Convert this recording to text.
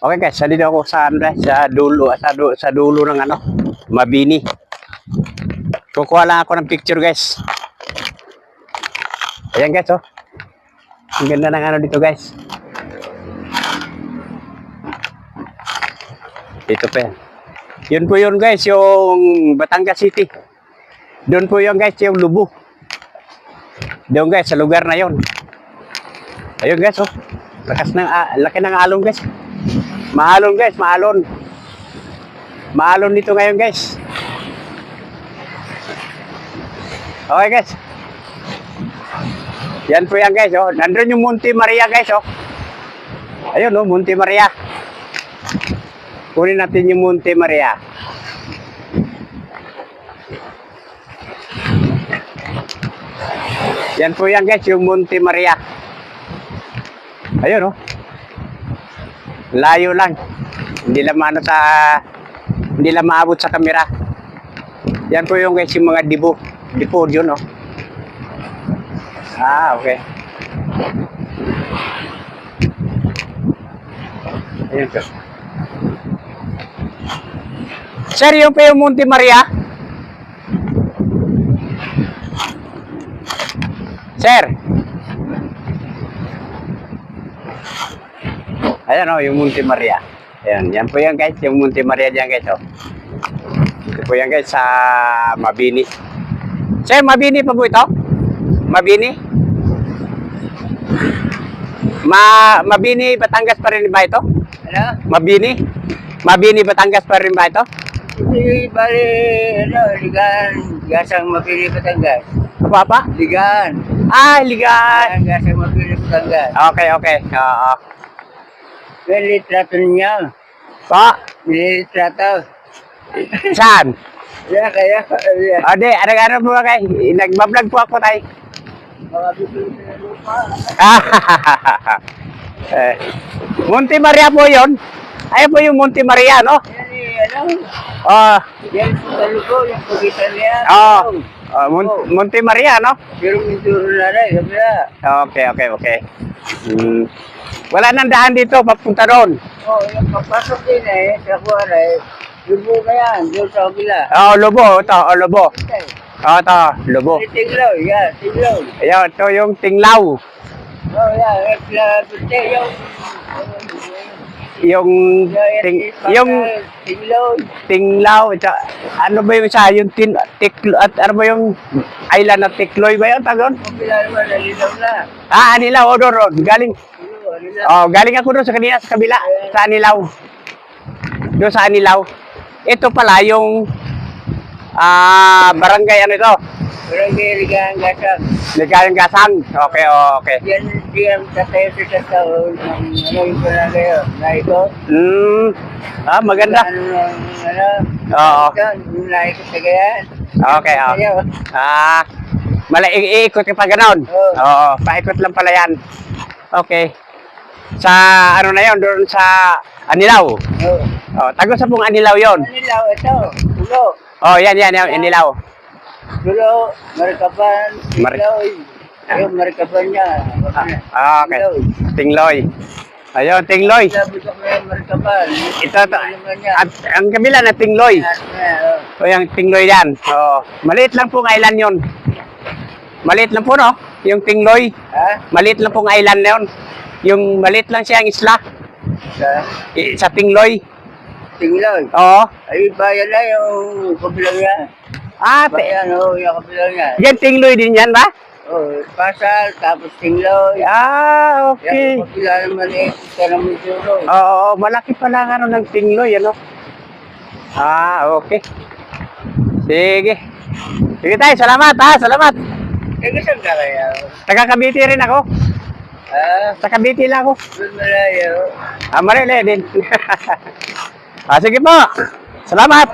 Okay guys, dito ako sa sa dulo ng Mabini. Kukuha lang ako ng picture guys. Ayan guys, oh. Ang ganda ng dito guys. Dito pa yan. Yun po yun guys, yung Batangas City. Doon po yun guys, yung Lubo. Doon guys, sa lugar na yun. Ayun guys, oh. Laki ng alon guys. Maalon guys, maalon. Maalon dito ngayon guys. Okay guys. Yan po yan guys, oh. Nandun yung Monte Maria guys, oh. Ayun, oh, Monte Maria. Kunin natin yung Monte Maria. Yan po yan guys, yung Monte Maria. Ayun, oh. Layo lang. Hindi lang maabot sa kamera. Yan po yung guys, yung mga dibo. Dipo yun, oh. Ah, okay. Ayun po. Sir, yung pa yung Monte Maria? Sir? Ayan, oh, yung Monte Maria. Ayan, yan po yan guys, yung Monte Maria dyan guys, oh. Ito po yan guys, sa Mabini. Sir, Mabini pa po ito? Mabini? Mabini, Batangas pa rin ba ito? Ano? Mabini? Mabini, Batangas pa rin ba ito? Hindi, bali, Ligan, Gasang Mabini, Batangas. Apa? Ligan. Ah, Ligan. Gasang Mabini, Batangas. Okay, okay. Oo. May litrato niya. Pa? May litrato. Saan? Kaya. O, di, ano po kayo? Nagbablog po ako tayo. Mga bibili na lupa. Monte Maria po yun. Ayun po yung Monte Maria, no? Yan, yan sa lugo, yung pagitan niya. Monte Maria, no? Pero may turo na rin, sabi na. Okay. Wala nang daan dito, papunta doon. Yung papasok din sa kuwara lubo na yan, doon sa kabila. Lobo, ito, Lobo. Ito, Lobo. Tinglaw, yan, tinglaw. Ayan, ito yung Tinglaw. Yung Tinglaw, ano ba yung isa, yung at ano ba yung island na Tikloy ba yun, tagon? Anilaw, doon, galing. Galing ako doon sa kanina, sa kabila, sa Anilaw. Doon sa Anilaw. Ito pala yung barangay ano ito? Barangay Ligang Gasang. Ligang Gasang. Okay. Yan tatayo sa taon ng yung barangay yun. Naikot. Maganda. Oo. Yung naikot sa gayan. Okay, iikot ka pa ganon? Oo, paikot lang pala yan. Okay. Sa ano na yon doon sa Anilaw? Tago sa pong Anilaw yon. Anilaw, ito. Tulo. Yan, Anilaw. Tulo, Marikapan, Tingloy. Ayun, Marikapan niya. Okay. Tingloy. Ayun, Tingloy. Marikapan. Ito. At ang kabila na Tingloy. Yung Tingloy yan. Maliit lang pong island yon. Maliit lang po, no? Yung Tingloy. Maliit lang pong island na yun. Yung maliit lang siyang isla. Sa Tingloy. Tingloy? Oo. Ay, bayan na yung kabilang niya. Bayan, yung kabilang niya. Yan, Tingloy din yan ba? Pasal, tapos Tingloy. Okay. Yung kapila naman isa naman dito. Malaki pala nga ng Tingloy, ano? Okay. Sige. Sige tayo, salamat ha, salamat. Saan ka kaya? Taga Cavite rin ako. Sa Cavite lang ako. Doon malayo. Marili din. Sige po. Salamat.